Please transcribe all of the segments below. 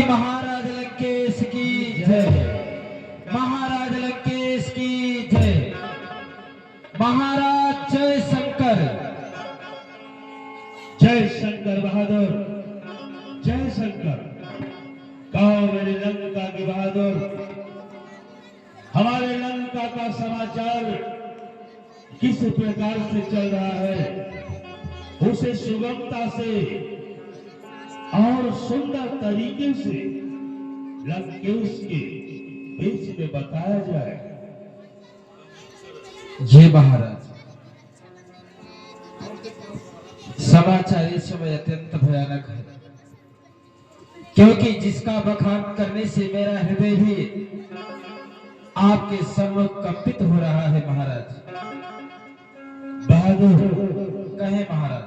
महाराज लंकेश की जय। महाराज लंकेश की जय। महाराज जय शंकर। जय शंकर बहादुर, जय शंकर। कहो मेरे लंका के बहादुर, हमारे लंका का समाचार किस प्रकार से चल रहा है, उसे सुगमता से और सुंदर तरीके से लंकेश के बीच में बताया जाए। जय महाराज। समाचार इस समय अत्यंत भयानक है, क्योंकि जिसका बखान करने से मेरा हृदय भी आपके सम्मुख कंपित हो रहा है। महाराज बहादुर कहे महाराज।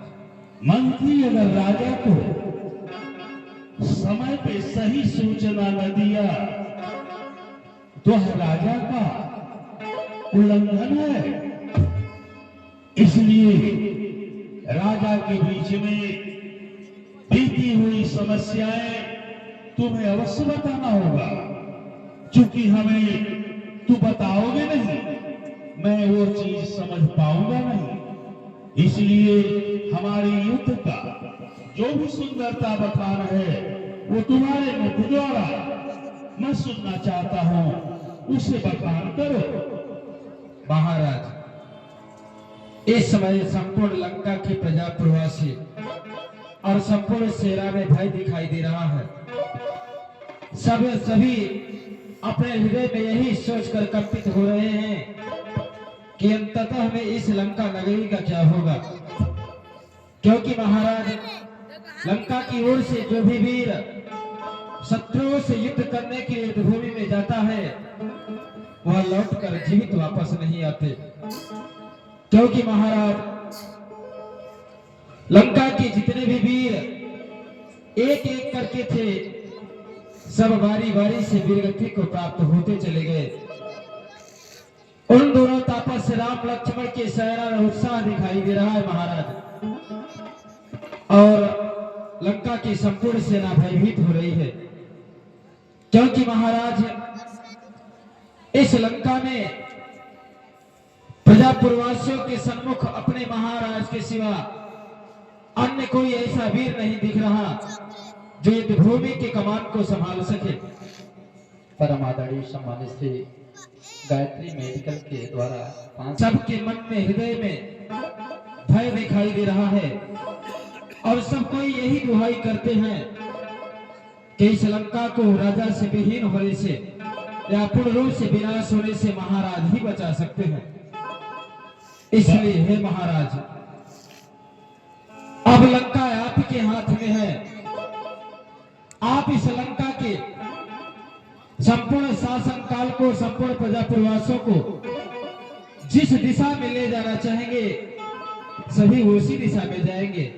मंत्री अगर राजा को समय पे सही सूचना न दिया तो राजा का उल्लंघन है। इसलिए राजा के बीच में बीती हुई समस्याएं तुम्हें अवश्य बताना होगा, क्योंकि हमें तू बताओगे नहीं, मैं वो चीज समझ पाऊंगा नहीं। इसलिए हमारे युद्ध का जो भी सुंदरता बखान है वो तुम्हारे मुख द्वारा मैं सुनना चाहता हूं, उसे बखान करो। महाराज इस समय संपूर्ण लंका की प्रजा प्रवासी और संपूर्ण सेना में भय दिखाई दे रहा है। सभी अपने हृदय में यही सोचकर कंपित हो रहे हैं कि अंततः में इस लंका नगरी का क्या होगा, क्योंकि महाराज लंका की ओर से जो भी वीर शत्रुओं से युद्ध करने के लिए युद्ध भूमि में जाता है वह लौटकर जीवित वापस नहीं आते, क्योंकि महाराज लंका के जितने भी वीर एक एक करके थे सब बारी बारी से वीरगति को प्राप्त होते चले गए। उन दोनों तापस राम लक्ष्मण के सेना में उत्साह दिखाई दे रहा है महाराज, और लंका की संपूर्ण सेना भयभीत हो रही है, क्योंकि महाराज इस लंका में प्रजापुरवासियों के सम्मुख अपने महाराज के सिवा अन्य कोई ऐसा वीर नहीं दिख रहा जो युद्ध भूमि के कमान को संभाल सके। परम आदरणीय सम्मानित श्री गायत्री मेडिकल के द्वारा सबके मन में हृदय में भय दिखाई दे रहा है, और सब कोई यही दुहाई करते हैं कि इस लंका को राजा से विहीन होने से या पूर्ण रूप से विनाश होने से महाराज ही बचा सकते हैं। इसलिए हे महाराज, अब लंका आपके हाथ में है। आप इस लंका के संपूर्ण शासन काल को, संपूर्ण प्रजापुरवासियों को जिस दिशा में ले जाना चाहेंगे सभी उसी दिशा में जाएंगे।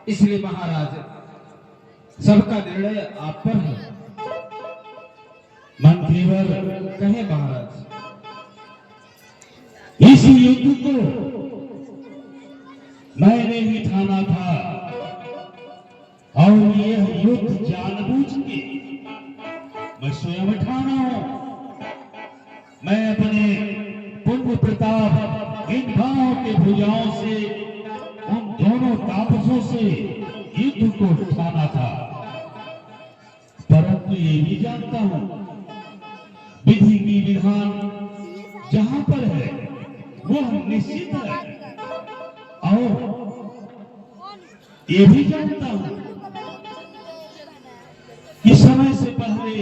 इसलिए महाराज सबका निर्णय आप पर है। मंत्रीवर कहे महाराज। इस युद्ध को मैंने ही ठाना था, और यह युद्ध जानबूझ के मैं स्वयं ठाना हूं। मैं अपने पुण्य प्रताप इन भावों के भुजाओं से उन दोनों तापसों से युद्ध को ठाना था, परंतु ये भी जानता हूं विधि की विधान जहां पर है वह निश्चित है, और ये भी जानता हूं कि समय से पहले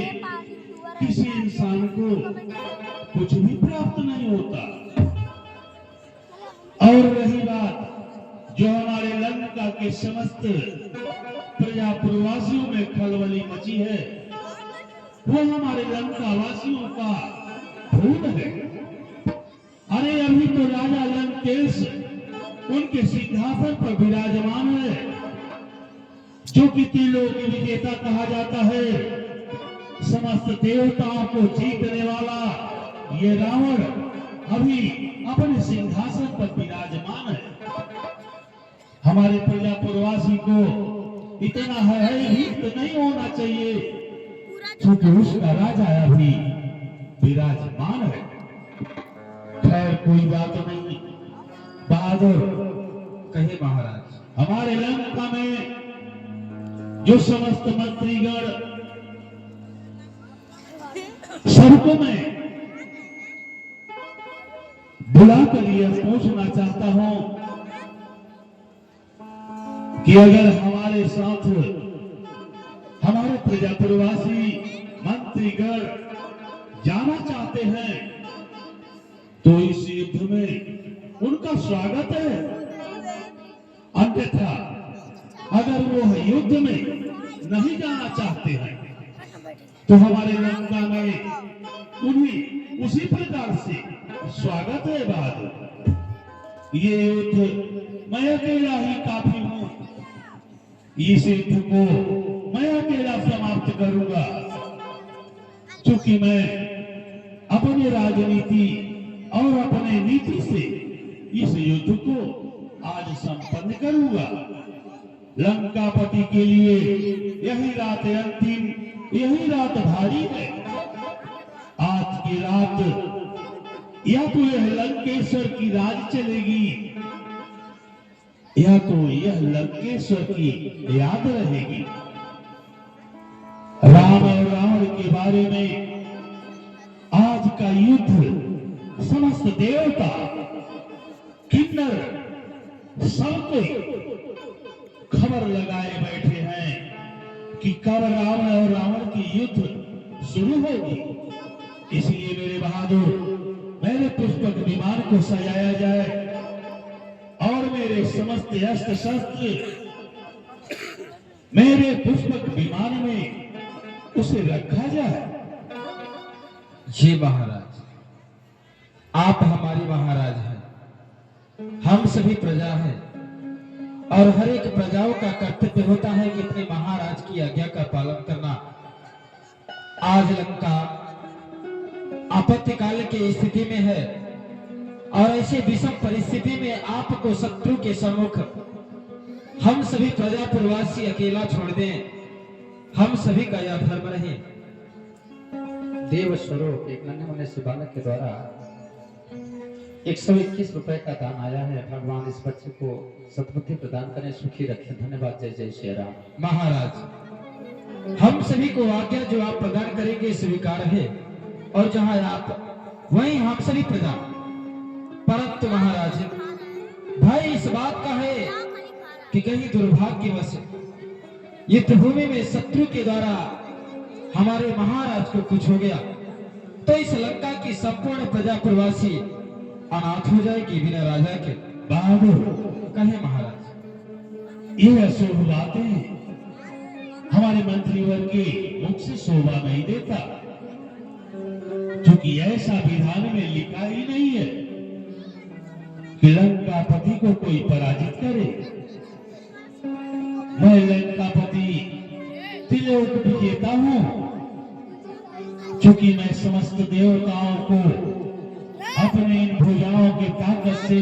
किसी इंसान को कुछ भी प्राप्त नहीं होता। और रही बात जो हमारे लंका के समस्त प्रजापुरवासियों में खलबली मची है, वो हमारे लंका वासियों का भूल है। अरे अभी तो राजा लंकेश उनके सिंहासन पर विराजमान है, जो कि तीनों के विजेता कहा जाता है। समस्त देवताओं को जीतने वाला ये रावण अभी अपने सिंहासन पर विराजमान है। हमारे प्रजापुरवासी को इतना है भी तो नहीं होना चाहिए, क्योंकि उसका राजा अभी विराजमान है। खैर कोई बात नहीं बहादुर, कहे महाराज। हमारे लंका में जो समस्त मंत्रीगण सबको मैं बुलाकर यह पूछना चाहता हूं कि अगर हमारे साथ हमारे प्रजापुरवासी मंत्रीगण जाना चाहते हैं तो इस युद्ध में उनका स्वागत है, अन्यथा अगर वो युद्ध में नहीं जाना चाहते हैं तो हमारे लंका में उन्हें उसी प्रकार से स्वागत है। बहादुर, ये युद्ध मैं अकेला ही काफी हूं, इस युद्ध को मैं अकेला समाप्त करूंगा, क्योंकि मैं अपनी राजनीति और अपने नीति से इस युद्ध को आज संपन्न करूंगा। लंकापति के लिए यही रात अंतिम, यही रात भारी है। आज की रात या तो यह लंकेश्वर की राज चलेगी या तो यह लंकेश्वर की याद रहेगी। राम और रावण के बारे में आज का युद्ध समस्त देवता किन्नर सब कोई खबर लगाए बैठे हैं कि कब रावण और रावण की युद्ध शुरू होगी। इसलिए मेरे बहादुर, मेरे पुष्पक विमान को सजाया जाए और मेरे समस्त अस्त्र शस्त्र मेरे पुष्पक विमान में उसे रखा जाए। जी महाराज, आप हमारे महाराज हैं, हम सभी प्रजा हैं और हर एक प्रजाओं का कर्तव्य होता है कि अपने महाराज की आज्ञा का पालन करना। आज लंका आपत्ति काल की स्थिति में है और ऐसे विषम परिस्थिति में आपको शत्रु के सम्मुख हम सभी प्रजापुरवासी अकेला छोड़ दें, हम सभी का यह धर्म नहीं। देव स्वरूप एक नन्हे मुन्ने से बालक के द्वारा 121 रुपए का दान आया है। भगवान इस बच्चे को सद्बुद्धि प्रदान करें, सुखी रखें। धन्यवाद। जय जय श्री राम। महाराज, हम सभी को आज्ञा जो आप प्रदान करेंगे स्वीकार है और जहां आप वहीं हम सभी प्रजा। परंतु महाराज, भाई इस बात का है कि कहीं दुर्भाग्यवश युद्ध भूमि में शत्रु के द्वारा हमारे महाराज को कुछ हो गया तो इस लंका की संपूर्ण प्रजा प्रवासी अनाथ हो जाएगी बिना राजा के। बहादुर, कहे महाराज, ये अशुभ बातें हमारे मंत्रीवर्ग के मुख से शोभा नहीं देता, क्योंकि ऐसा विधान में लिखा ही नहीं है कि लंकापति को कोई पराजित करे। मैं लंकापति त्रिलोक विजेता हूं, क्योंकि मैं समस्त देवताओं को अपने इन भुजाओं की ताकत से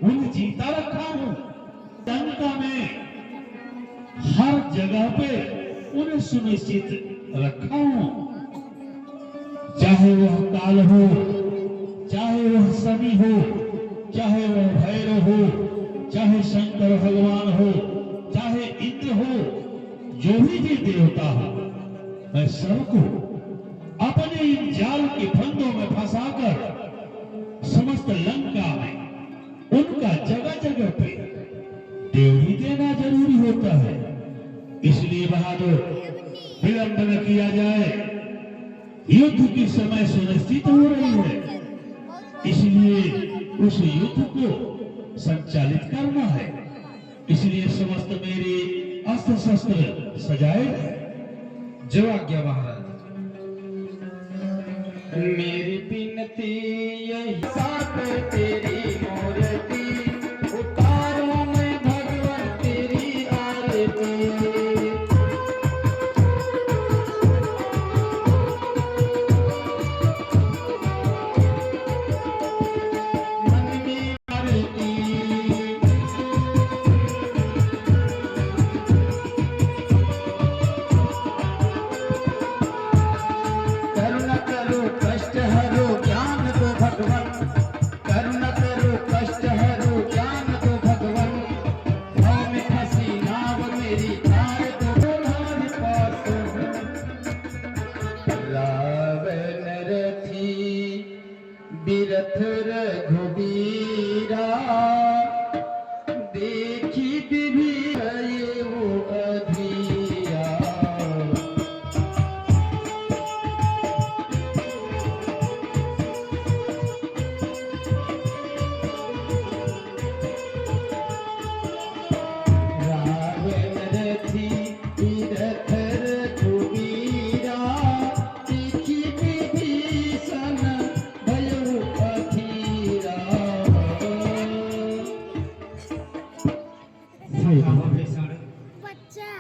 उन जीता रखा हूं। लंका में हर जगह पे उन्हें सुनिश्चित रखा हूं, चाहे वह काल हो, चाहे वह शनि हो, चाहे वह भैरव हो, चाहे शंकर भगवान हो, चाहे इंद्र हो, जो भी देवता हो, मैं सबको अपने इन जाल के फंदों में फंसाकर समस्त लंका में उनका जगह जगह पे देव ही देना जरूरी होता है। इसलिए बहादुर, विलंब न किया जाए, युद्ध की समय सुनिश्चित हो रही है, इसलिए उस युद्ध को संचालित करना है। इसलिए समस्त मेरे अस्त्र शस्त्र सजाए हैं। जो आज्ञा महाराज। मेरी बिनती यही साथ तेरी मूर्ति उतारूं मैं भगवान तेरी आरती। मन में आरती तीरथ रघुबीरा देखी विभीषण वो अधीरा। रावण रथी तीरथ रघुबीरा देखी विभीषण भयो अधीरा। बच्चा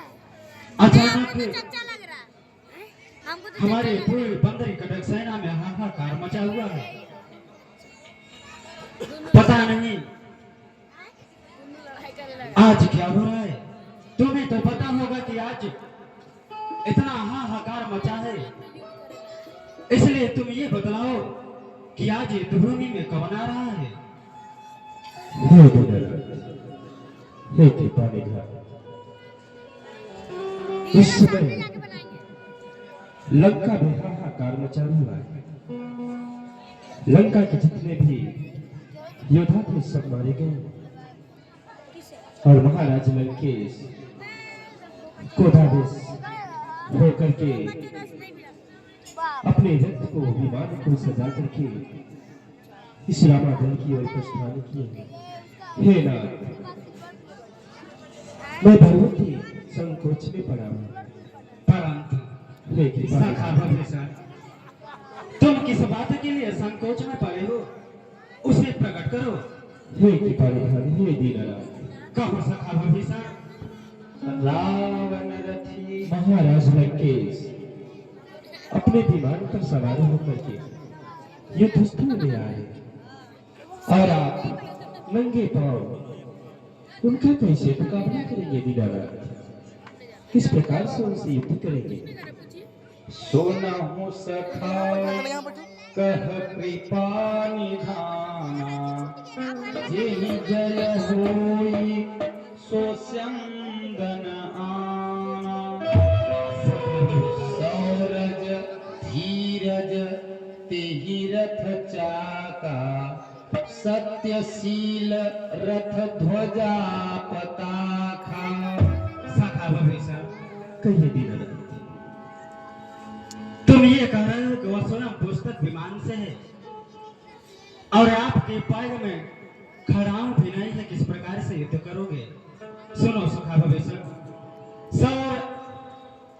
अचानक हमको तो चच्चा लग रहा है। हमको तो हमारे चच्चा लग पूरी बंदरी कटक सेना में हाहाकार मचा हुआ है। पता नहीं दोनों लड़ाई करने लगा। आज क्या हो रहा है। तुम्हें तो पता होगा कि आज इतना हाहाकार मचा है, इसलिए तुम ये बतलाओ कि आज युद्धभूमि में कौन आ रहा है। हे दीननाथ, हे कृपानिधि, इस सामने समय जाके बनाएंगे। लंका में हाहाकार मचा हुआ है। लंका के जितने भी योद्धा थे सब मारे गए और महाराज लंकेश क्रोधावेश होकर के अपने रथ को विमान को सजा करके इस रामादल की ओर प्रस्थान किए। हे नाथ, मैं बहुत ही संकोच में पड़ा हूँ। परंतु हे कृपा सखा भविष्य, तुम किस बात के लिए संकोच में पड़े हो, उसे प्रकट करो। हे कृपानिधि, हे दीननाथ, कहो सखा भविष्य। रावण रथी महाराज लंकेश अपने विमान पर सवार होकर के युद्धस्थल में आए और आप नंगे पांव उनका कैसे मुकाबला करेंगे दीननाथ? किस प्रकार से उनसे युद्ध करेंगे? सुनहु सखा कह कृपा निधाना जेहि जय होई सो स्यंदन आना। सौरज धीरज तेहि रथ चाका सत्यशील रथ ध्वजा पताखा। सखा भविष्य, कहिए दीननाथ। तुम ये कह रहे हो कि वह स्वयं पुस्तक विमान से है और आपके पैर में खड़ाऊ भी नहीं है, किस प्रकार से युद्ध करोगे। सुनो सखा भविष्य, सौर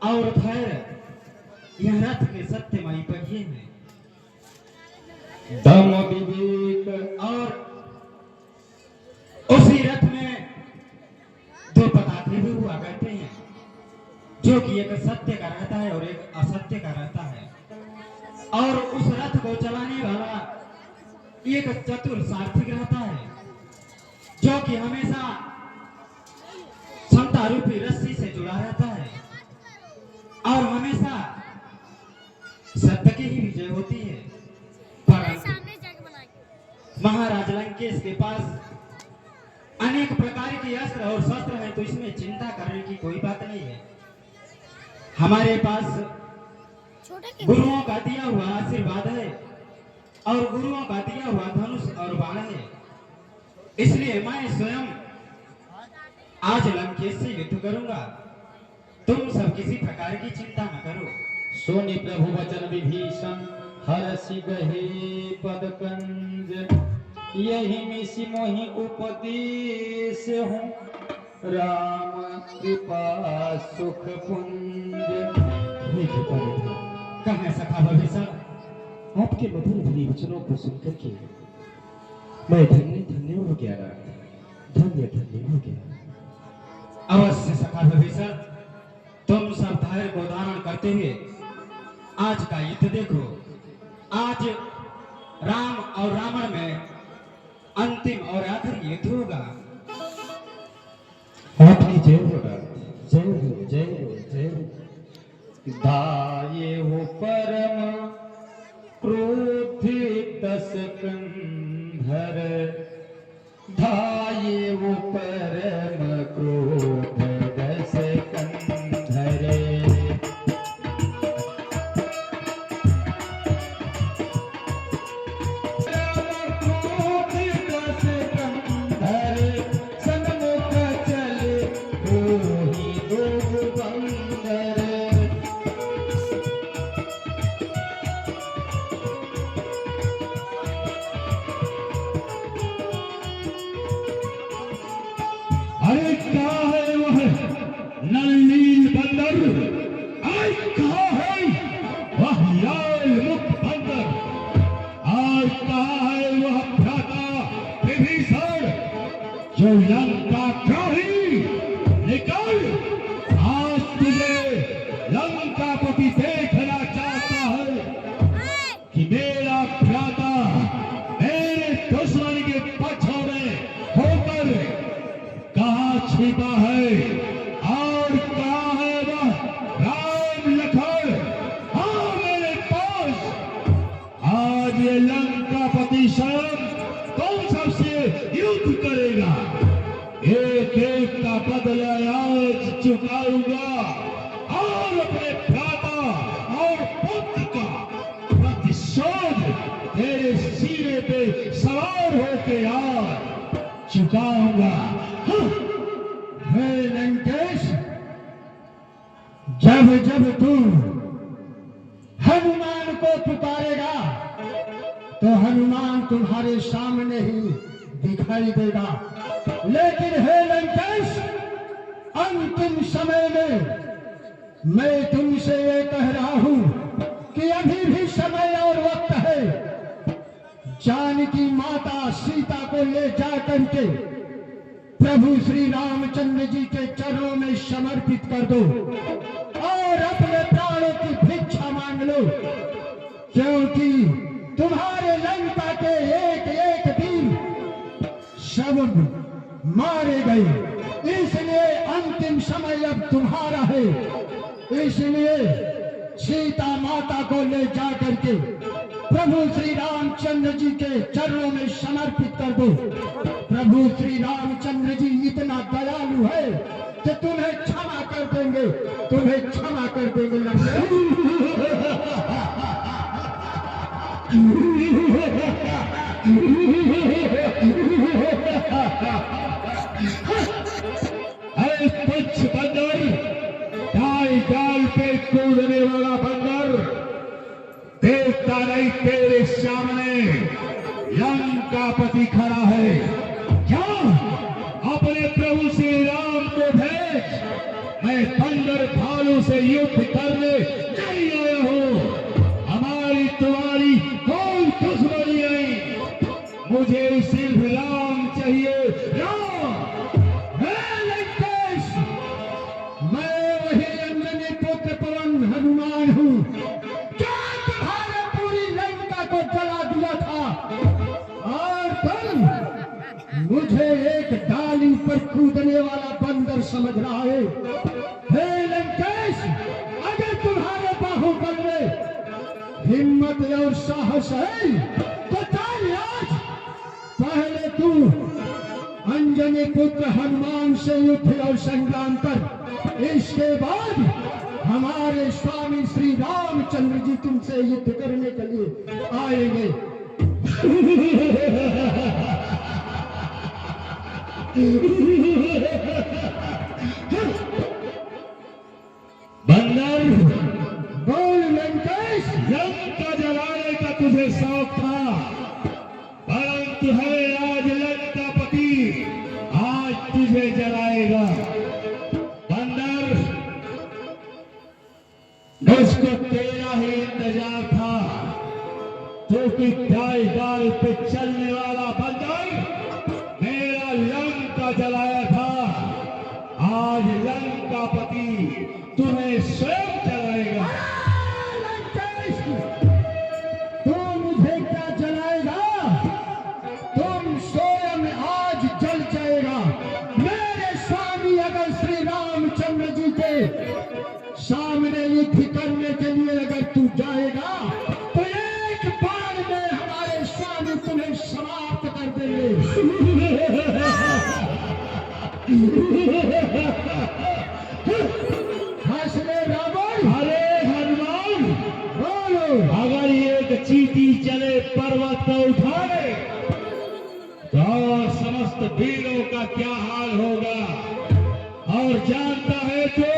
और धैर्य यह रथ के सत्यमयी पहिए हैं। दम विवेक और उसी रथ में दो पताखे भी हुआ करते हैं, जो कि एक सत्य का रहता है और एक असत्य का रहता है। और उस रथ को चलाने वाला एक चतुर सारथी रहता है, जो कि हमेशा क्षमता रूपी रस्सी से जुड़ा रहता है और हमेशा सत्य की ही विजय होती है। परंतु सामने जाके बनाएंगे। महाराज लंकेश के पास अनेक प्रकार के अस्त्र और शस्त्र हैं, तो इसमें चिंता करने की कोई बात नहीं है। हमारे पास छोटे के गुरुओं का दिया हुआ आशीर्वाद है और गुरुओं का दिया हुआ धनुष और बाण है, इसलिए मैं स्वयं आज लंकेश से युद्ध करूंगा। तुम सब किसी प्रकार की चिंता न करो। सुनि प्रभु वचन विभीषण हरसि गहे पद कंज। यही मिसि मोहि उपदेश हूँ राम कृपा सुख पुंज। हे कृपानिधि, कहे सखा भविष्य, आपके मधुर भरी वचनों को सुनकर के मैं धन्य धन्य हो गया नाथ, धन्य धन्य हो गया। अवश्य सखा भविष्य, तुम सब धैर्य को धारण करते हुए आज का युद्ध देखो। आज राम और रावण में अंतिम और आखिरी युद्ध होगा। आपकी जय हो नाथ, जय हो जय हो जय हो। धाये हो परम क्रोधित सकंधर। धाये हो परम क्रोधित सकंधर। कहाँ है वह लाल मुक्त बंदर? आज कहाँ है वह भ्राता विभीषण जो लंका द्रोही? निकल, आज तुझे लंकापति देखना चाहता है कि मेरा भ्राता मेरे दुश्मन के पक्षों में होकर कहाँ छिपा है और कहाँ है वह राम लखन? हाँ, मेरे पास। आज ये लंकापति स्वयं कौन सबसे युद्ध करेगा? एक एक का बदला आज चुकाऊंगा और अपने भ्राता और पुत्र का प्रतिशोध तेरे सीने पे सवार होके आज चुकाऊंगा। हाँ। हे लंकेश, जब जब तू हनुमान को पुकारेगा तो हनुमान तुम्हारे सामने ही दिखाई देगा। लेकिन हे लंकेश, अंतिम समय में मैं तुमसे ये कह रहा हूं कि अभी भी समय और वक्त है। जानकी माता सीता को ले जा करके प्रभु श्री रामचंद्र जी के चरणों में समर्पित कर दो और अपने प्राणों की भिक्षा मांग लो, क्योंकि तुम्हारे लंका के एक एक वीर सब मारे गए। इसलिए अंतिम समय अब तुम्हारा है। इसलिए सीता माता को ले जा करके प्रभु श्री रामचंद्र जी के चरणों में समर्पित कर दो। प्रभु श्री रामचंद्र जी इतना दयालु है कि तुम्हें क्षमा कर देंगे, तुम्हें क्षमा कर देंगे। अरे तुच्छ बंदर, डाल डाल पे कूदने वाला बंदर, देखता नहीं तेरे सामने लंकापति खड़ा है? क्या अपने प्रभु श्री राम को भेज, मैं बंदर भालू से युद्ध करने नहीं आया हूं। हमारी तुम्हारी कोई दुश्मनी नहीं, मुझे सिर्फ राम चाहिए, राम। मैं वही अंजनी पुत्र पवन हनुमान हूँ जो तुम्हारे पूरी लंका को जला दिया था, और तुम मुझे एक डाली पर कूदने वाला बंदर समझ रहा है। हे लंकेश, अगर तुम्हारे बाहुबल में हिम्मत और साहस है तो चल आज पहले तू अंजनी पुत्र हनुमान से युद्ध और संग्राम कर, इसके बाद हमारे स्वामी श्री रामचंद्र जी तुमसे युद्ध करने के लिए आएंगे। बंदर, बोल लंकेश। लंका जलाने का तुझे शौक था, परंतु है आज लंकापति आज तुझे जलाएगा। बंदर, मुझको तेरा ही इंतजार था, क्योंकि डाल डाल पे चलने वाला बंदर मेरा लंका जलाया था। आज लंकापति तुम्हें स्वयं जलाएगा। तू मुझे क्या जलाएगा? तुम स्वयं आज जल जाएगा। मेरे स्वामी अगर श्री रामचंद्र जी के सामने युद्ध करने के लिए अगर तू जाएगा तो एक बार में हमारे स्वामी तुम्हें समाप्त कर देंगे। हंसने रावण। अरे हनुमान, बोलो। अगर एक चींटी चले पर्वत को उठाए तो समस्त वीरों का क्या हाल होगा? और जानता है तू?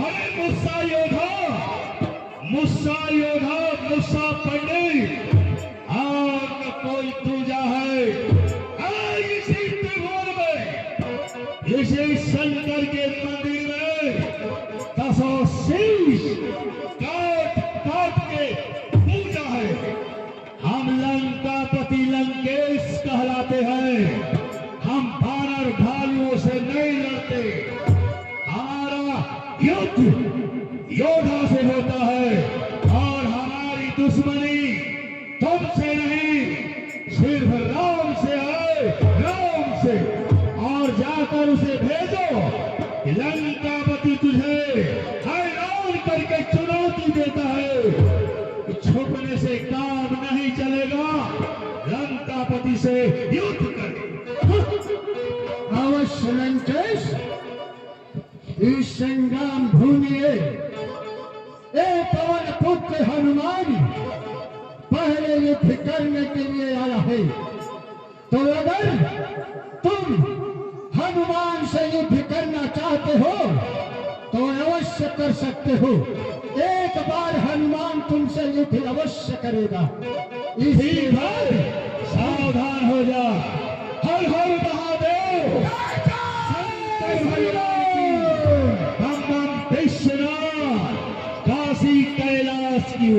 अरे मुस्सा योद्धा, मुस्सा योद्धा, मुस्सा पंडित, और न कोई दूजा है। इसी त्रिभुवन में, इसी शंकर के मंदिर में 10 शीश बार उसे भेजो कि लंकापति तुझे हैरान करके चुनौती देता है कि छुपने से काम नहीं चलेगा, लंकापति से युद्ध कर। अवश्य लंकेश, इस संग्राम भूमि में ए पवन पुत्र हनुमान पहले युद्ध करने के लिए आया है। तो अगर तुम हनुमान से युद्ध करना चाहते हो तो अवश्य कर सकते हो। एक बार हनुमान तुमसे युद्ध अवश्य करेगा। इसी बार सावधान हो जा। हर हर महादेव, शंकर भगवान की, हम विश्वनाथ, काशी कैलाश की।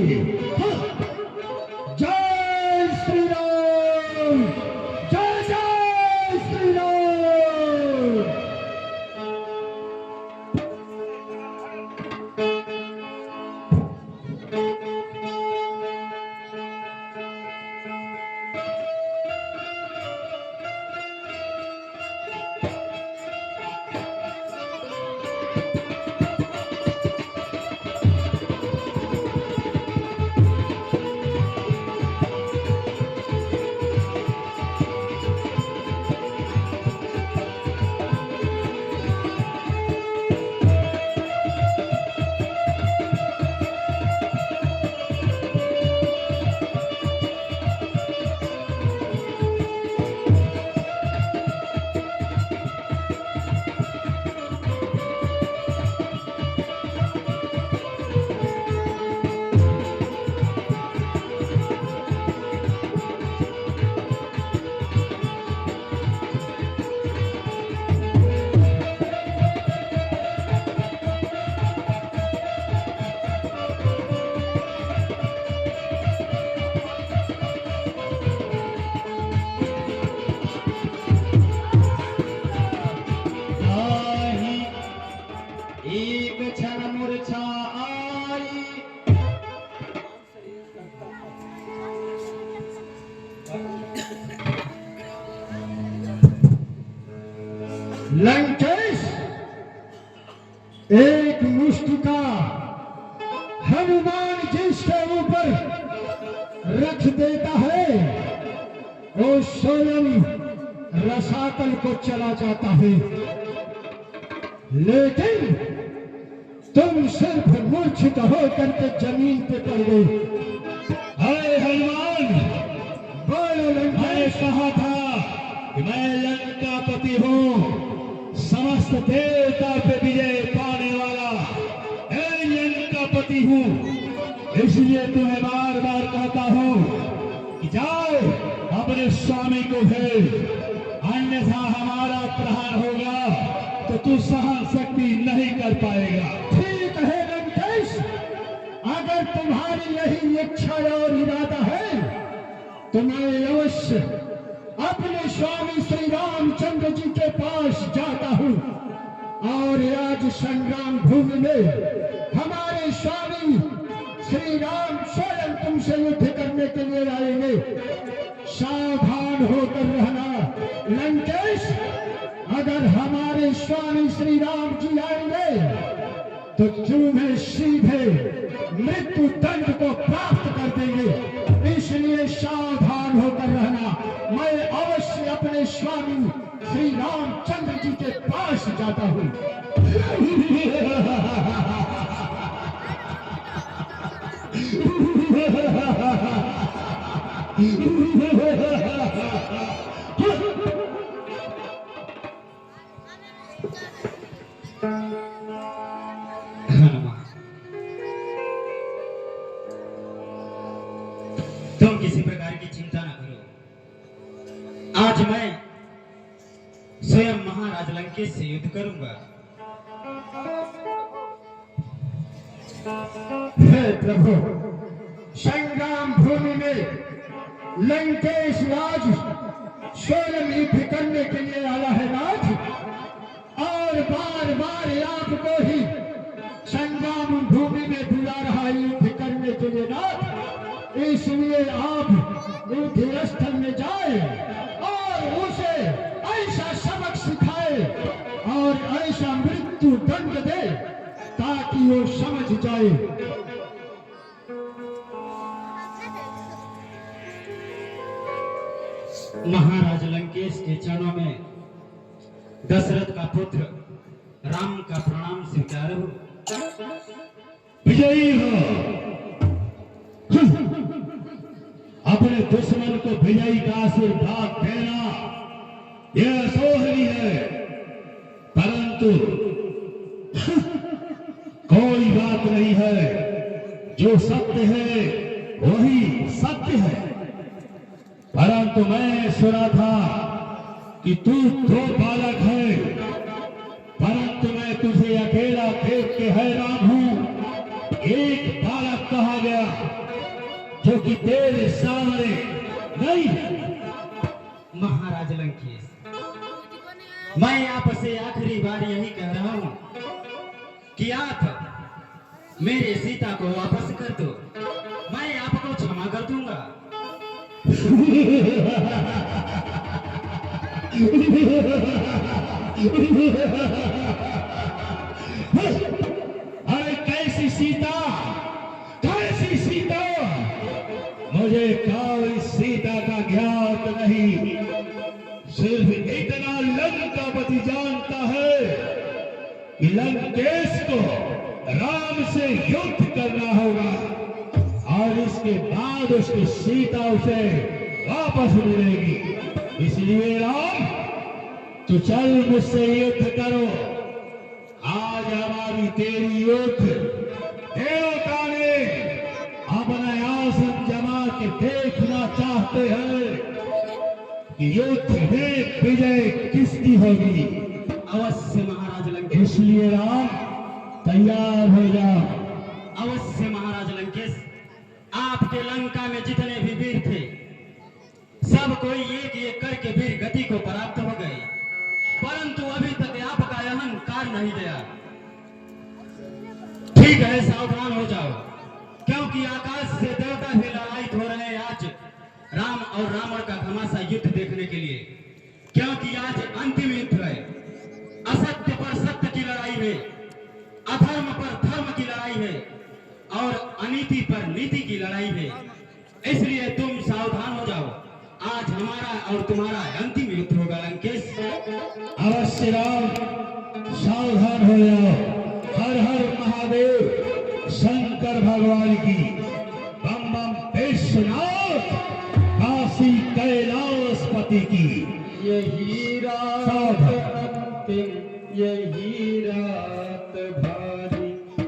जय श्री राम, जय जय श्री राम। एक क्षण मूर्छा आई। लंकेश, एक मुष्टिका हनुमान जिसके ऊपर रख देता है वो स्वयं रसातल को चला जाता है, लेकिन तुम सिर्फ मूर्छित होकर के जमीन पे पड़ गए। हाय हनुमान, बोलो मैं लंकेश। कहा था कि मैं लंकापति हूँ, समस्त देवता पे विजय पाने वाला मैं लंकापति हूँ। इसलिए तुम्हें बार बार कहता हूँ कि जाओ अपने स्वामी को भेज, अन्यथा हमारा प्रहार होगा तो तू सहन शक्ति नहीं कर पाएगा। ठीक है लंकेश, अगर तुम्हारी यही इच्छा और इरादा है तो मैं अवश्य अपने स्वामी श्री रामचंद्र जी के पास जाता हूँ और आज संग्राम भूमि में हमारे स्वामी श्री राम स्वयं तुमसे युद्ध करने के लिए आएंगे। सावधान होकर रहना लंकेश, अगर हमारे स्वामी श्री राम जी आएंगे तो तुम्हें सीधे मृत्यु दंड को प्राप्त कर देंगे। इसलिए सावधान होकर रहना। मैं अवश्य अपने स्वामी श्री रामचंद्र जी के पास जाता हूँ। हनुमान, तुम किसी प्रकार की चिंता न करो। आज मैं स्वयं महाराज लंकेश से युद्ध करूंगा। हे प्रभु, संग्राम भूमि में लंकेश राज स्वयं युद्ध करने के लिए आया है राज, और बार बार आपको ही संग्राम भूमि में बुला रहा है युद्ध करने के लिए नाथ। इसलिए आप युद्ध स्थल में जाए और उसे ऐसा सबक सिखाए आए। महाराज लंकेश के चरणों में दशरथ का पुत्र राम का प्रणाम स्वीकार हो। विजयी हो। अपने दुश्मन को विजयी का आशीर्वाद देना यह असोहरी है, परंतु कोई बात नहीं है। जो सत्य है वही सत्य है। परंतु मैं सुना था कि तू दो बालक है, परंतु मैं तुझे अकेला देख के हैरान हूं। एक बालक कहा गया जो कि तेरे सामने नहीं है। महाराज लंकेश, मैं आपसे आखिरी बार यही कह रहा हूं कि आप मेरे सीता को वापस कर दो, मैं आपको क्षमा कर दूंगा। अरे कैसी सीता, कैसी सीता? मुझे कोई सीता का ज्ञात नहीं, सिर्फ इतना लंकापति जानता है कि लंकेश को राम से युद्ध करना होगा और इसके बाद उसकी सीता उसे वापस मिलेगी। इसलिए राम, तू चल मुझसे युद्ध करो। आज हमारी तेरी युद्ध देवता ने अपना आसन जमा के देखना चाहते हैं कि युद्ध में विजय किसकी होगी। अवश्य महाराज लंकेश, इसलिए राम तैयार हो जाओ। अवश्य महाराज लंकेश, आपके लंका में जितने भी वीर थे सब कोई एक एक करके वीर गति को प्राप्त हो गए, परंतु अभी तक आपका अहंकार नहीं गया। ठीक है, सावधान हो जाओ, क्योंकि आकाश से देवता भी लड़ाई हो रहे हैं आज राम और रावण का घमासान युद्ध देखने के लिए। क्योंकि आज अंतिम युद्ध है। असत्य पर सत्य की लड़ाई है, अधर्म पर धर्म की लड़ाई है और अनीति पर नीति की लड़ाई है। इसलिए तुम सावधान हो जाओ, आज हमारा और तुम्हारा अंतिम युद्ध होगा लंकेश। अवश्य राम, सावधान हो जाओ। हर हर महादेव, शंकर भगवान की। बम बम विश्वनाथ, काशी कैलाशपति की। यही रात अंतिम, यही रात भारी,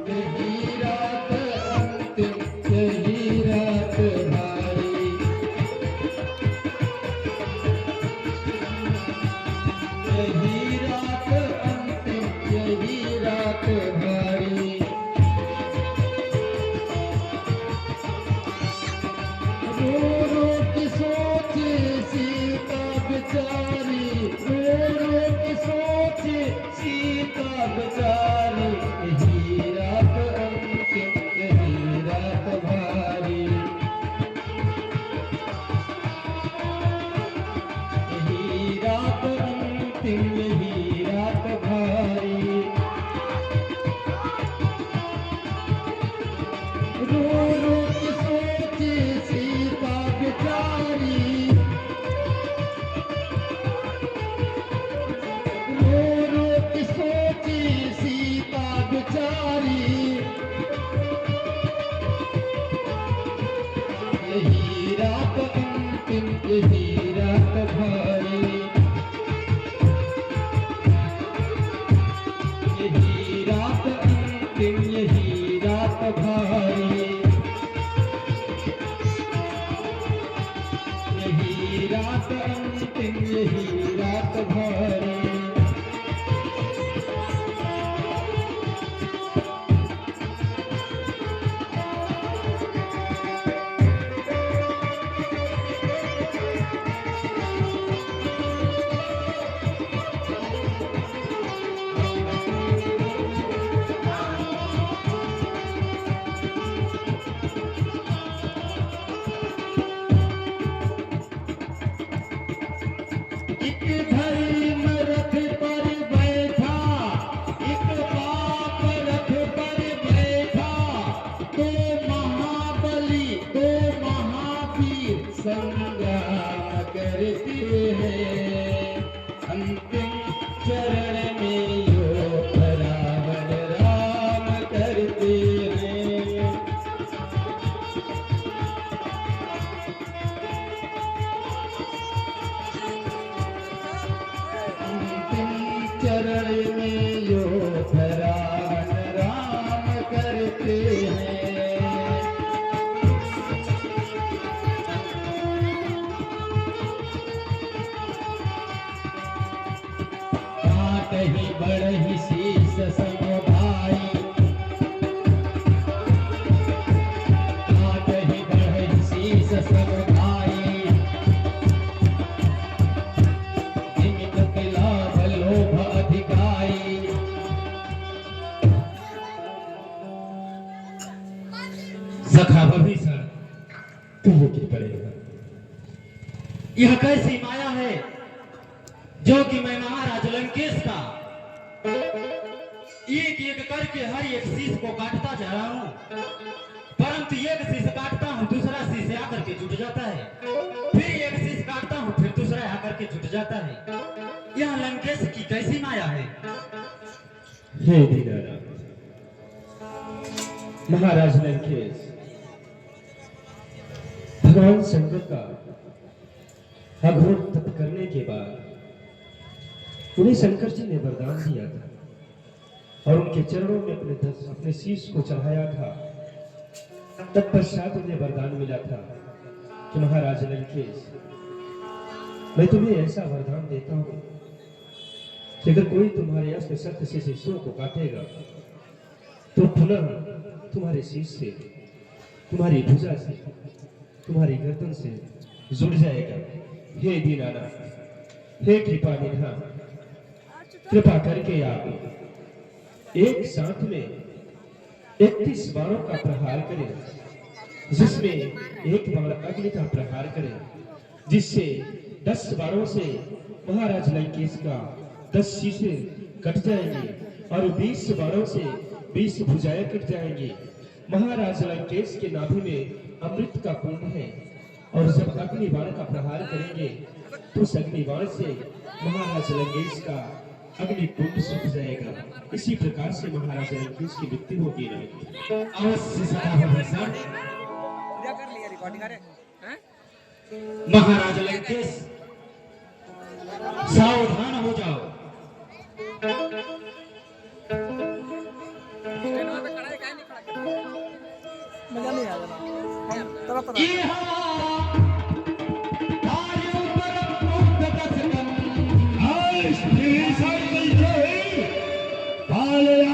यही रात अंतिम, यही रात भारी, यही रात अंतिम, यही रात भारी। रो रो के सोचे सीता बेचारी, रो रो के सोचे सीता बेचारी, यही रात अंतिम, यही रात भारी, यही रात अंतिम, यही रात भारी। रो रो के सोचे सीता बेचारी, रो रो के सोचे सीता बेचारी, यही रात अंतिम, यही रात भारी, यही रात अंतिम, यही रात भारी। सखा भीषण तू वो गिर पड़ेगा। यह कैसी माया है जो कि मैं महाराज लंकेश का एक एक करके हर एक शीश को काटता जा रहा हूं, परंतु एक शीश काटता हूं दूसरा शीश आकर के जुट जाता है, फिर एक शीश काटता हूं फिर दूसरा आकर के जुट जाता है। यह लंकेश की कैसी माया है। हे दीनानाथ, महाराज लंकेश भगवान शंकर का अघोर तप करने के बाद उन्हें शंकर जी ने वरदान दिया था और उनके चरणों में अपने शीश को चढ़ाया था। तत्पश्चात उन्हें वरदान मिला था कि महाराज लंकेश, मैं तुम्हें ऐसा वरदान देता हूं कि अगर कोई तुम्हारे अस्त्र शस्त्र से शिष्यों को काटेगा तो पुनः तुम्हारे शीश से, तुम्हारी भुजा से, तुम्हारी गर्दन से जुड़ जाएगा। हे दीनानाथ, हे कृपा निधान, कृपा करके आप एक साथ में 31 बाणों का प्रहार करें, जिसमें एक बाण अग्नि का प्रहार करें, जिससे 10 बाणों से महाराज लंकेश का 10 शीशे कट जाएंगे और 20 बाणों से 20 भुजाएं कट जाएंगी। महाराज लंकेश के नाभि में अमृत का कुंड है और जब अग्नि बाण का प्रहार करेंगे तो उस अग्नि बाण से महाराज लंकेश का अग्नि कुंड सूख जाएगा। इसी प्रकार से महाराज लंकेश की मृत्यु होगी नहीं। अवश्य सखा भीषण महाराज लंकेश सावधान हो जाओ। मजा नहीं आएगा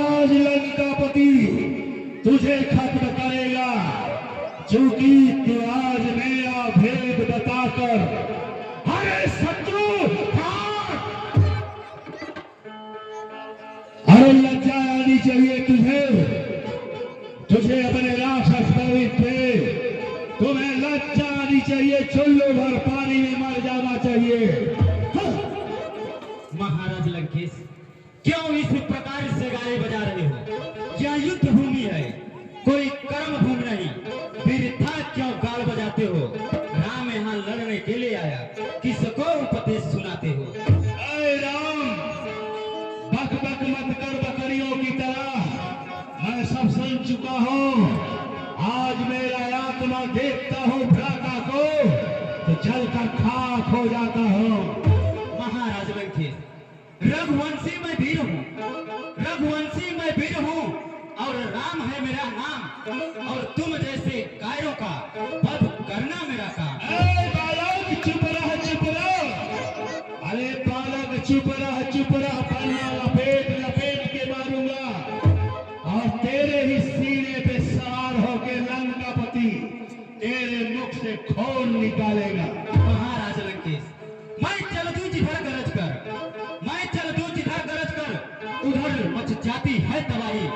आज लंकापति तुझे खत्म करेगा, क्योंकि तू आज मेरा भेद बताकर अरे शत्रु अरे लज्जा आनी चाहिए तुझे अपने राक्षस पे तुम्हें लज्जा आनी चाहिए, चुल्लू भर पानी में मर जाना चाहिए। महाराज लंकेश, क्यों इस प्रकार से गाने बजा रहे हो। यह युद्ध भूमि है, कोई कर्म भूमि नहीं। वृथा क्यों गाल बजाते हो। राम यहाँ लड़ने के लिए आया, किसको उपदेश सुनाते हो। अरे राम, बक बक मत कर बकरियों की तरह, मैं सब सुन चुका हूँ। आज मेरा आत्मा देखता हूँ भ्राता को तो जलकर खाक हो जाता हूँ। महाराज लंकेश, रघुवंशी मैं वीर हूँ, रघुवंशी मैं वीर हूँ और राम है मेरा नाम, और तुम जैसे कायरों का वध करना मेरा काम। अरे बालक चुप रह, चुप रह। अरे बालक चुप रह, चुप रह, पन्ना लपेट लपेट के मारूंगा और तेरे ही सीने पे सवार होके लंकापति तेरे मुख से खून निकालेगा। महाराज लंकेश, मैं चल दूं जिधर गरज कर, मैं चल दूं जिधर गरज कर, उधर मच जाती है तबाही,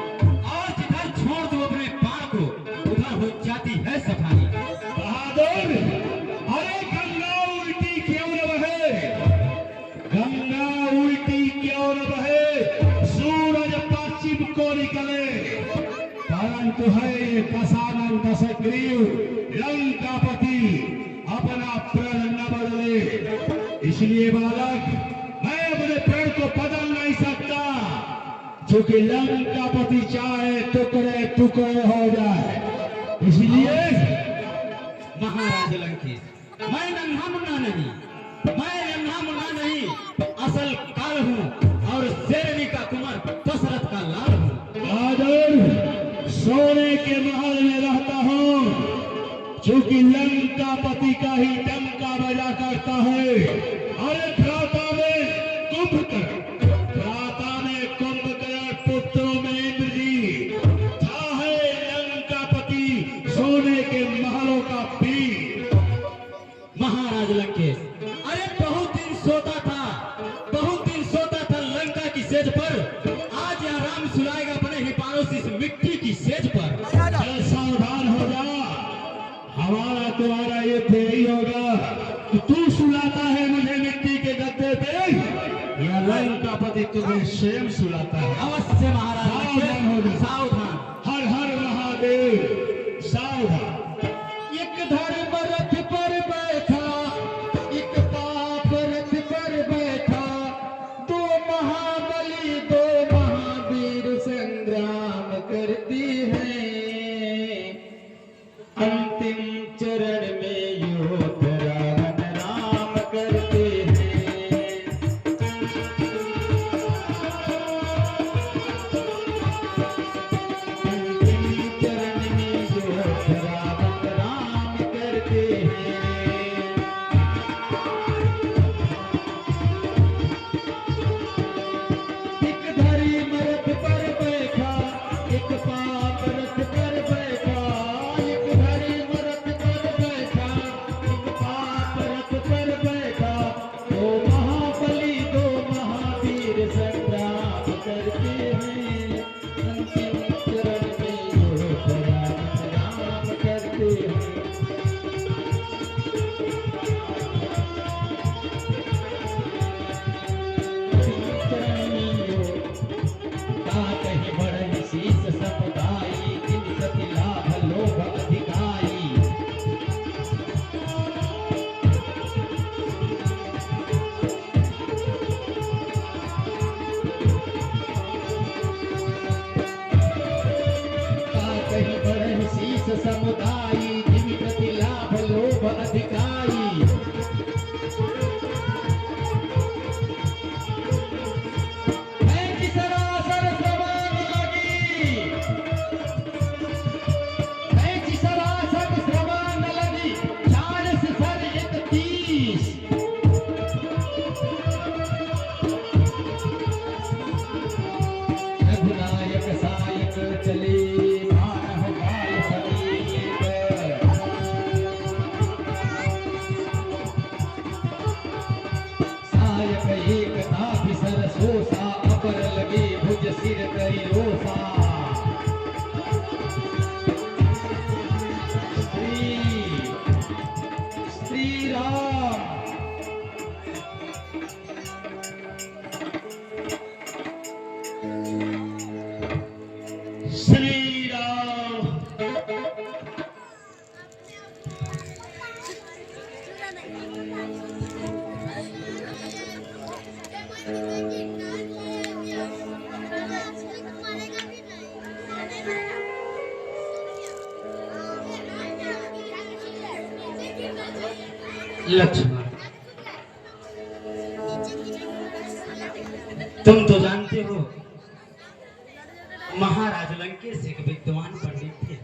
और जिधर छोड़ दूं अपने बाण को उधर हो जाती है सफाई। बहादुर, अरे गंगा उल्टी क्यों न बहे, गंगा उल्टी क्यों न बहे, सूरज पश्चिम को निकले, परंतु है ये कसानन दशग्रीव लंकापति अपना प्रण न बदले। इसलिए बालक, मैं अपने प्रण को बदल नहीं सकता, क्योंकि लंकापति चाहे टुकड़े टुकड़े हो जाए। इसलिए महाराज लंकेश, मैं नन्हा मुन्ना नहीं, मैं नन्हा मुन्ना नहीं, असल काल हूँ और शेरनी का कुंवर दशरथ का लाल हूँ। बहादुर, सोने के महल में रहता हूँ, क्योंकि लंकापति का ही डंका बजा करता है। अरे भ्राता में कुंभकर्ण, भ्राता में कुंभकर्ण, पुत्रों में इंद्र जी, था है लंकापति सोने के महलों का पीर। महाराज लंकेश, अरे बहुत दिन सोता था, बहुत दिन सोता था लंका की सेज पर, आज यह राम सुलाएगा अपने ही पारों से इस मिट्टी की सेज पर। सावधान हो जा, तुम्हारा ये थे यही होगा कि तू सुलाता है मुझे मिट्टी के गद्दे पे या लंकापति तुम्हें स्वयं सुलाता है। अवश्य महाराज सावधान हो जा। सावधान। हर हर महादेव सावधान। एक धर्म रथ पर बैठा, एक पाप रथ पर बैठा, दो महाबली दो महावीर संग्राम करती हैं। अंतिम चरण में युद्ध रावण राम करते हैं। अंतिम चरण में युद्ध रावण राम करते हैं। एक धर्म रथ पर बैठा, एक पाप रथ पर बैठा, एक धर्म रथ पर बैठा, एक पाप रथ पर बैठा, दो महाबली दो महावीर संग्राम करते हैं। अंतिम चरण में युद्ध राम राम करते हैं। कहीं बढ़ शीस समुदायी, जिन प्रति लाभ लोभ अधिकाई। कहीं बढ़ शीस समुदायी, जिन प्रति लाभ लोभ अधिकाई। सरासर श्रवण लगी, सरासर श्रवण लगी, 40 सर 31। रघुनायक सायक चले, मानव काल समीप। सायक एक नाभि सर सोसा, अपर लगे भुज सिर करी रोसा। श्री राम। श्री राम। लक्ष्मण, तुम तो जानते हो महाराज लंकेश एक विद्वान पंडित थे।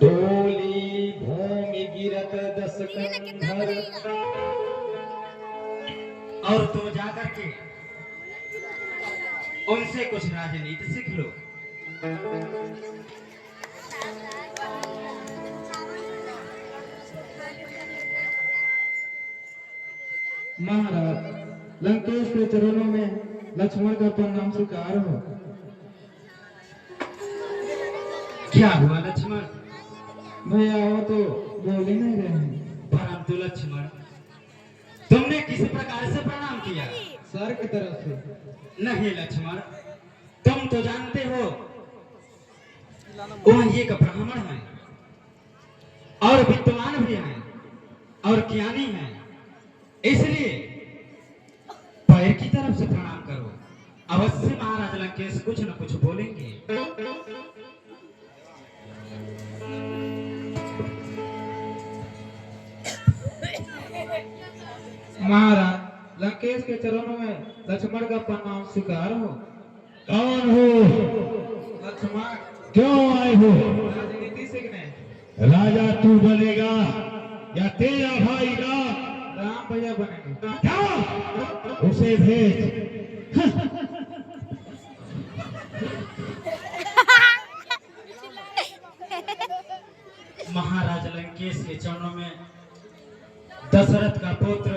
डोली भूमि गिरत 10 कंधर। और तुम जाकर के उनसे कुछ राजनीति सीख लो। महाराज लंकेश के चरणों में लक्ष्मण का प्रणाम स्वीकार हो। क्या हुआ लक्ष्मण? भैया वो तो बोल ही नहीं रहे हैं। परंतु लक्ष्मण, तुमने किस प्रकार से प्रणाम किया? सर की तरफ से। नहीं लक्ष्मण, तुम तो जानते हो वह एक ब्राह्मण है और विद्वान भी हैं और ज्ञानी हैं, इसलिए पैर की तरफ से प्रणाम करो। अवश्य महाराज लंकेश कुछ न कुछ बोलेंगे। महाराज लंकेश के चरणों में लक्ष्मण का प्रणाम स्वीकार हो। कौन हो? लक्ष्मण क्यों आए हो? राजनीति सीखने। राजा तू बनेगा या तेरा भाई का? राम भैया बनेंगे। क्या? उसे भेज। महाराज लंकेश के चरणों में दशरथ का पुत्र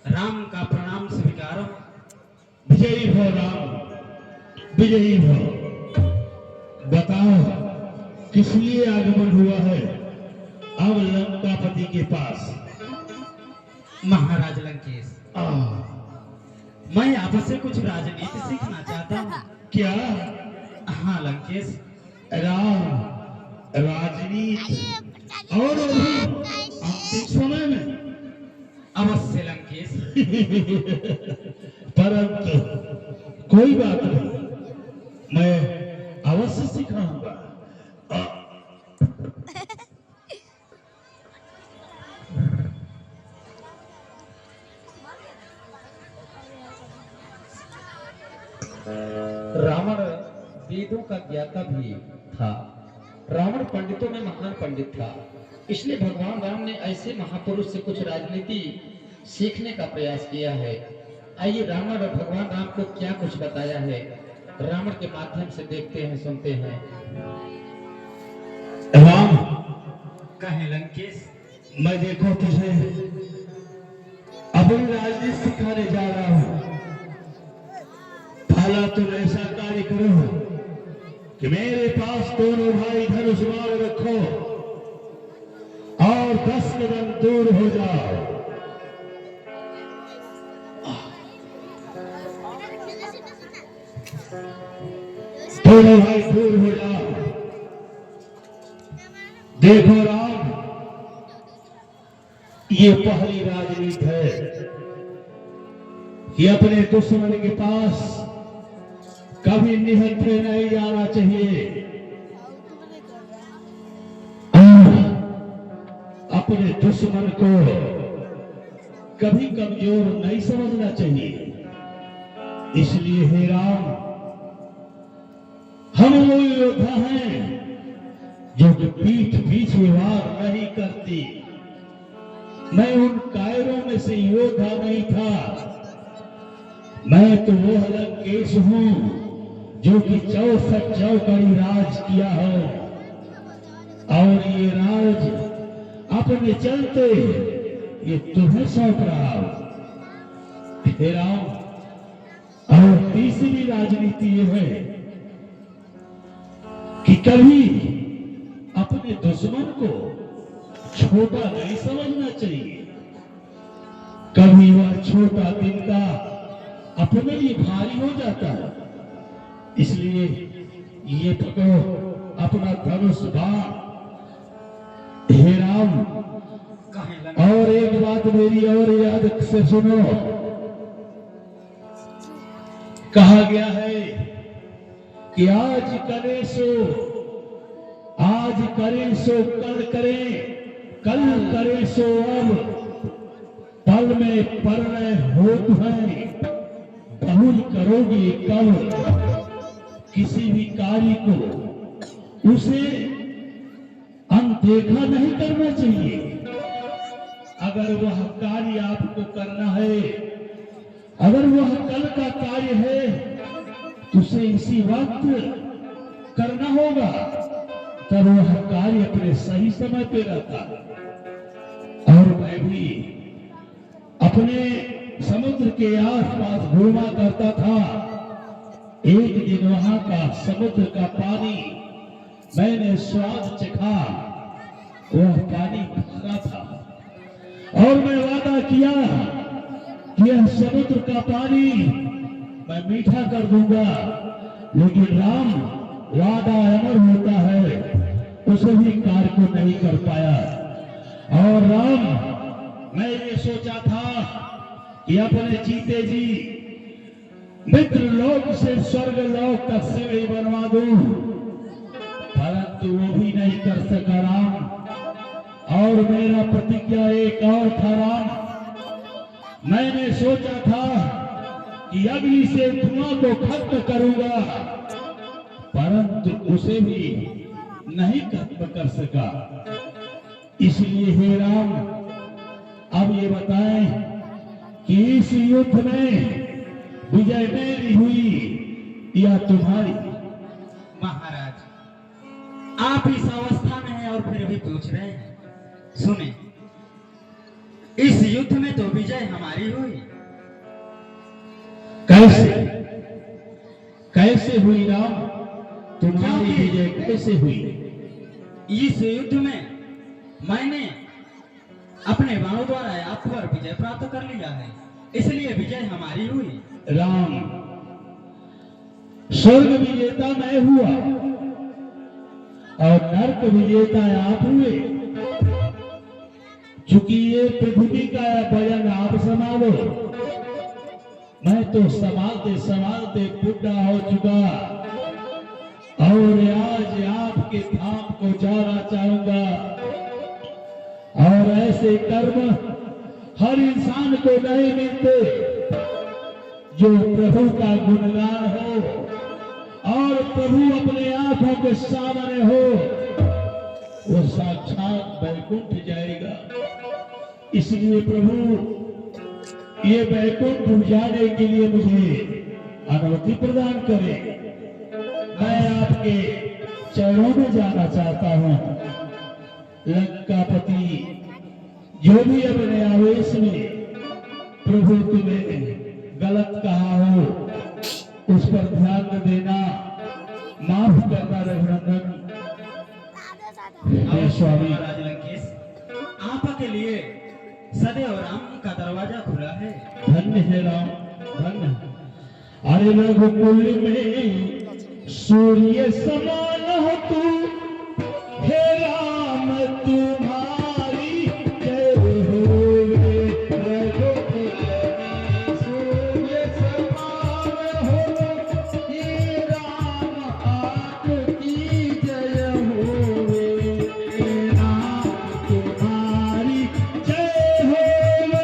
राम का प्रणाम स्वीकार। विजयी हो राम, विजयी हो। बताओ किस लिए आगमन हुआ है? अब लंकापति के पास? महाराज लंकेश, मैं आपसे कुछ राजनीति सीखना चाहता हूँ। क्या? हाँ लंकेश, राजनीति और अभी अंतिम समय में? अवश्य लंकेश। परंतु कोई बात नहीं, मैं अवश्य सिखाऊंगा। रावण वेदों का ज्ञाता भी था। रावण पंडितों में महान पंडित था। इसलिए भगवान राम ने ऐसे महापुरुष से कुछ राजनीति सीखने का प्रयास किया है। आइए रावण और भगवान राम को क्या कुछ बताया है, रावण के माध्यम से देखते हैं, सुनते हैं। राम, कहे लंकेश, मैं देखो तुझे अपनी राजनीति सिखाने जा रहा हूं। भला तुम ऐसा कार्य करो कि मेरे पास दोनों भाई धनुष बाण रखो और 10 कदम दूर हो जाओ। दोनों भाई दूर हो जाओ। देखो राम, ये पहली राजनीति है कि अपने दुश्मन के पास कभी निहत्थे नहीं जाना चाहिए। अपने दुश्मन को कभी कमजोर नहीं समझना चाहिए। इसलिए हे राम, हम वो योद्धा हैं जो कि पीठ पीछे वार नहीं करती। मैं उन कायरों में से योद्धा नहीं था। मैं तो वो लंकेश हूं जो कि 64 चौकड़ी राज किया है, और ये राज अपने चलते ये तुम्हें सौंप रहा हूं। हे राम, और तीसरी राजनीति ये है कि कभी अपने दुश्मन को छोटा नहीं समझना चाहिए। कभी वह छोटा तिनका अपने लिए भारी हो जाता है। इसलिए ये पकड़ो अपना धनुष बाण। हे राम, कहे लंकेश, और एक बात मेरी और याद से सुनो। कहा गया है कि आज करे सो कल करें, कल करे सो अब, पल में परने होत है, बहुल करोगे कब। किसी भी कार्य को उसे अनदेखा नहीं करना चाहिए। अगर वह कार्य आपको करना है, अगर वह कल का कार्य है, तो उसे इसी वक्त करना होगा, तब वह कार्य अपने सही समय पे रहता। और मैं भी अपने समुद्र के आसपास घूमा करता था। एक दिन वहां का समुद्र का पानी मैंने स्वाद चखा। वह पानी खारा था, और मैं वादा किया कि यह समुद्र का पानी मैं मीठा कर दूंगा। लेकिन राम, वादा अमर होता है, उसे भी कार्य को नहीं कर पाया। और राम, मैं ये सोचा था कि अपने जीते जी मित्र लोक से स्वर्ग लोक तक सीढ़ी बनवा दूं, परंतु वो भी नहीं कर सका राम। और मेरा प्रतिज्ञा एक और था राम, मैंने सोचा था कि अग्नि से धुआं को खत्म करूंगा, परंतु उसे भी नहीं खत्म कर सका। इसलिए हे राम, अब ये बताएं कि इस युद्ध में विजय मेरी हुई या तुम्हारी? महाराज, आप इस अवस्था में हैं और फिर भी पूछ रहे हैं। सुने, इस युद्ध में तो विजय हमारी हुई। कैसे हुई राम? तुम्हारी विजय कैसे हुई? इस युद्ध में मैंने अपने बाणों द्वारा आप पर विजय प्राप्त कर लिया है, इसलिए विजय हमारी हुई। राम, स्वर्ग विजेता मैं हुआ और नरक विजेता आप हुए। चूंकि ये पृथ्वी का वजन आप संभालो, मैं तो संभालते संभालते बुढ़ा हो चुका और आज आपके थाप को जाना चाहूंगा। और ऐसे कर्म हर इंसान को नहीं मिलते जो प्रभु का गुणगान हो और प्रभु अपने आंखों के सामने हो, वो साक्षात वैकुंठ जाएगा। इसलिए प्रभु ये वैकुंठ जाने के लिए मुझे अनुमति प्रदान करें। मैं आपके चरणों में जाना चाहता हूँ। लंकापति जो भी अपने आवेश में प्रभु तुम्हें गलत कहा हो, उस पर ध्यान न देना, माफ करना रघुनंदन। हे स्वामी, महाराज लंकेश, आपके लिए सदैव राम का दरवाजा खुला है। धन्य है राम, धन्य। अरे रघुकुल में सूर्य समान हो तू, हे राम तुम्हारी जय होवे। रघुकुल में सूर्य समान हो, हे राम आपकी जय होवे। हे राम तुम्हारी जय होवे,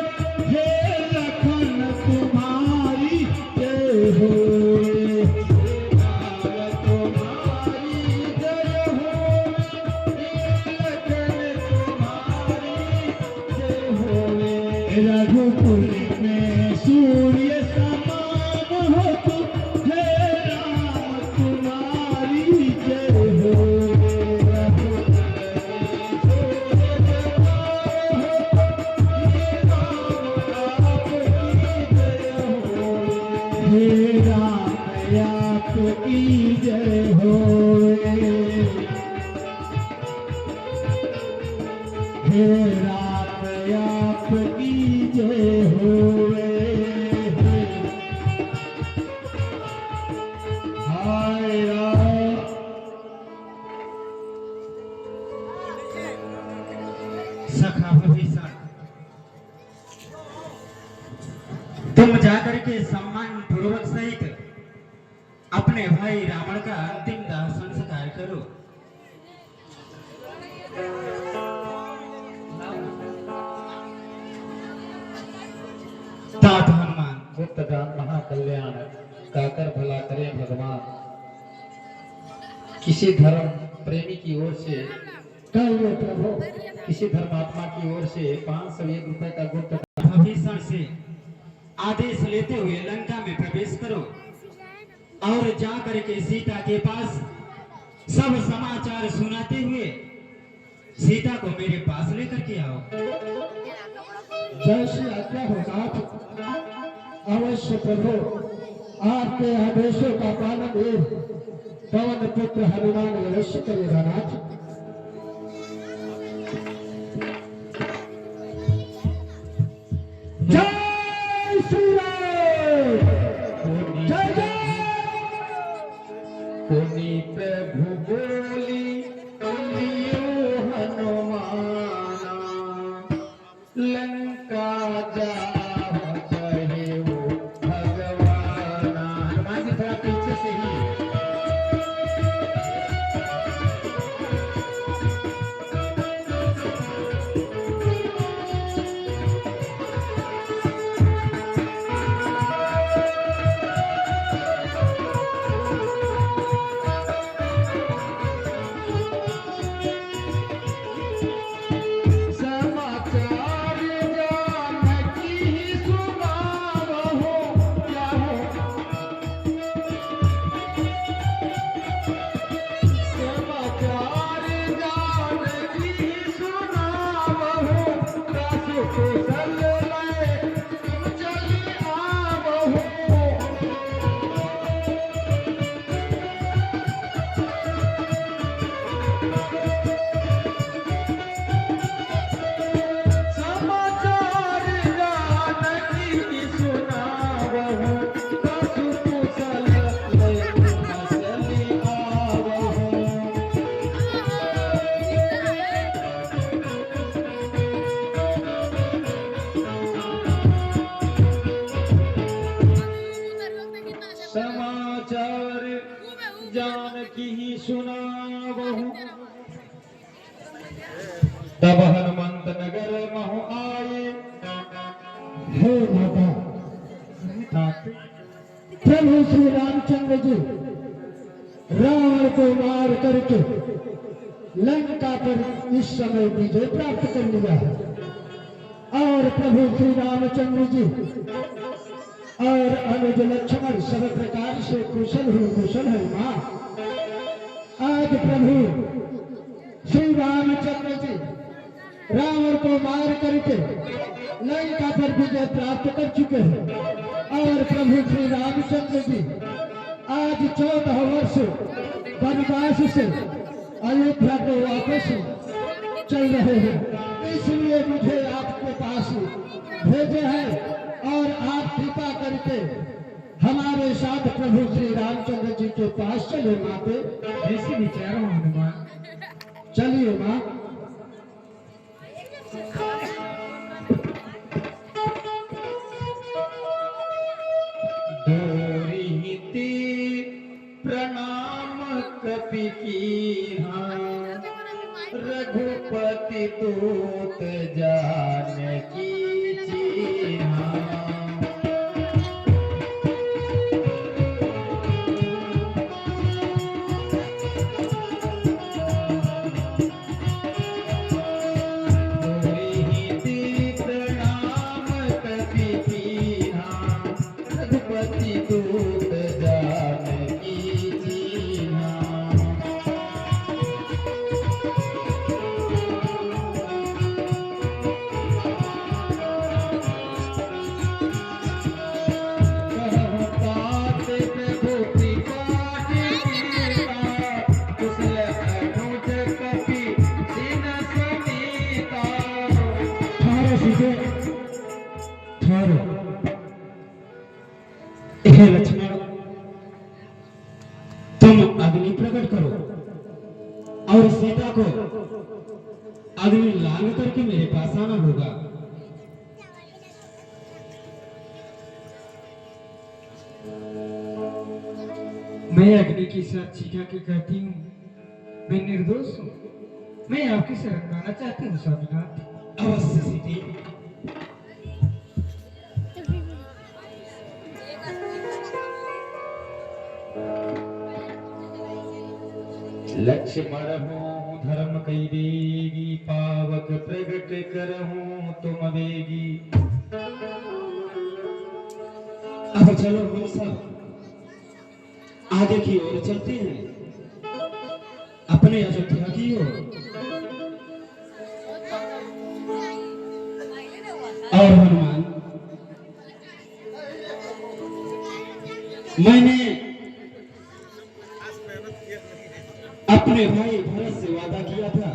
हे लखन तुम्हारी जय होवे। रघुकुल में सूर्य समान हो तू, हे राम तुम्हारी जय हो। हे राम आपकी जय हो। हे राम आपकी जय होवे। हाय राम। सखा विभीषण, तुम जाकर के सम्मान पूर्वक सहित अपने भाई रावण का अंतिम दाह संस्कार करो। तात हनुमान, गुप्तदान महाकल्याण काकर भला करे भगवान। किसी धर्म प्रेमी की ओर से, कहिए प्रभु। किसी धर्मात्मा की ओर से 501 रुपए का गुप्त विभीषण से आदेश लेते हुए लंका में प्रवेश करो और जा करके सीता के पास सब समाचार सुनाते हुए सीता को मेरे पास लेकर के आओ। जैसी आज्ञा हो नाथ, अवश्य प्रभु। आपके आदेशों का पालन पवन पुत्र हनुमान अवश्य करेगा नाथ। जय श्री राम, जय जय। कोनी प्रभु बोली लियो हनुमाना, लंका जाओ चाहे वो भगवाना। हनुमान जी थोड़ा पीछे से ही। तब हनुमंत नगर महु आए। हे माता, प्रभु श्री रामचंद्र जी रावण को मार करके लंका पर इस समय विजय प्राप्त कर लिया है और प्रभु श्री रामचंद्र जी और अनुज लक्ष्मण सब प्रकार से कुशल है माँ। आज प्रभु श्री रामचंद्र जी रावण को मार करके लंका पर विजय प्राप्त कर चुके हैं और प्रभु श्री रामचंद्र जी आज 14 वर्ष वनवास से अयोध्या को वापस चल रहे हैं। इसलिए मुझे आपके पास भेजे हैं और आप कृपा करके हमारे साथ प्रभु श्री रामचंद्र जी के पास चले माते। जैसे विचार हो हनुमान। चलिए माँ। दोरीति प्रणाम कपि कीन्हा, रघुपति दूत जानकी चीन्हा। हे लक्ष्मण, तुम अग्नि प्रकट करो और सीता को अग्नि लांग करके मेरे पास आना होगा। मैं अग्नि की साक्षी के कहती हूँ, मैं निर्दोष हूँ। मैं आपकी शरण गाना चाहती हूँ स्वामीनाथ। अवश्य सीते। लक्ष्मण हूँ धर्म कई देगी, पावक प्रगट करहूँ तुम वेगी। अब चलो हम सब आगे की ओर चलते हैं, अपने अयोध्या की ओर। और हनुमान, मैंने अपने भाई भरत से वादा किया था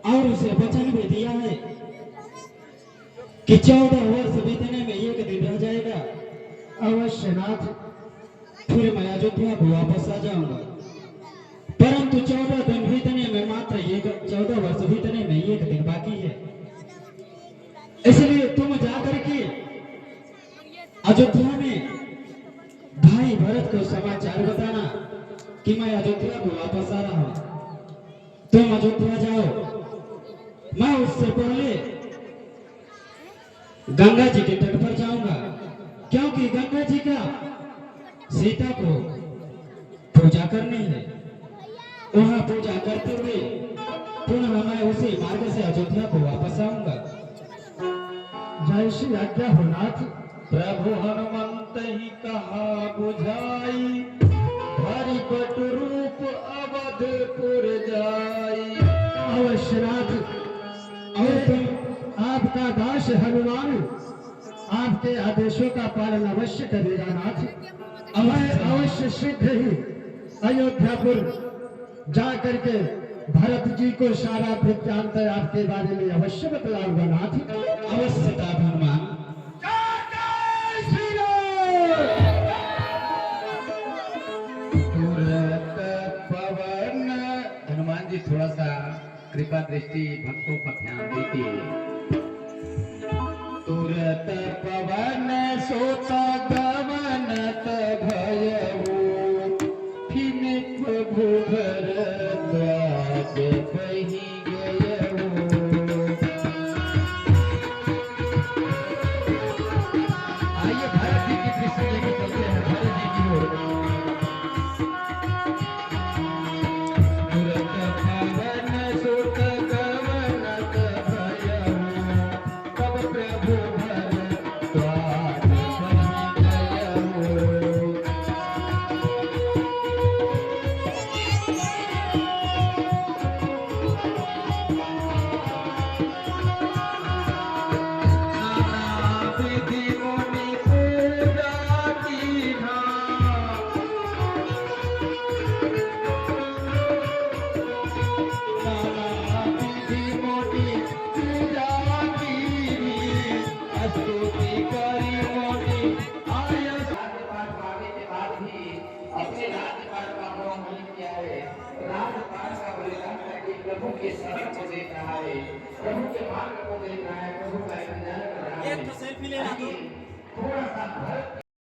और उसे वचन भी दिया है कि 14 वर्ष बीतने में एक दिन रह जाएगा। अवश्य नाथ, फिर मैं अयोध्या को वापस आ जाऊंगा। परंतु 14 दिन बीतने में मात्र 14 वर्ष बीतने में एक दिन बाकी है। इसलिए तुम जाकर के अयोध्या में भाई भरत को समाचार बताना कि मैं अयोध्या को वापस आ रहा हूं। तुम अयोध्या जाओ, मैं उससे पहले गंगा जी के तट पर जाऊंगा, क्योंकि गंगा जी का सीता को पूजा करनी है। वहां पूजा करते हुए पुनः मैं उसी मार्ग से अयोध्या को वापस आऊंगा। जय श्री आज्ञा हो नाथ। प्रभु हनुमंत ही कहा बुझाई, हरि बट रूप अवधपुर जाई। अवश्य नाथ, और तुम आपका दास हनुमान आपके आदेशों का पालन अवश्य करेगा नाथ। अवश्य शीघ्र ही अयोध्यापुर जा करके भरत जी को सारा वृत्तांत आपके बारे में अवश्य बतलाऊंगा नाथ। अवश्य तात हनुमान। तुरत पवन, हनुमान जी थोड़ा सा कृपा दृष्टि भक्तों पर ध्यान दीजिए। तुरत पवन सोता गमनत भयऊ, फिर प्रभु भरद्वाज कहि गयऊ। अपने राजपाट का अवमान किया है। राजपाट का बलिदान करके प्रभु के शरण को देख रहा है, प्रभु के मार्ग को देख रहा है, प्रभु का इंतजार कर रहा है। एक तो सेल्फी लेना तो थोड़ा सा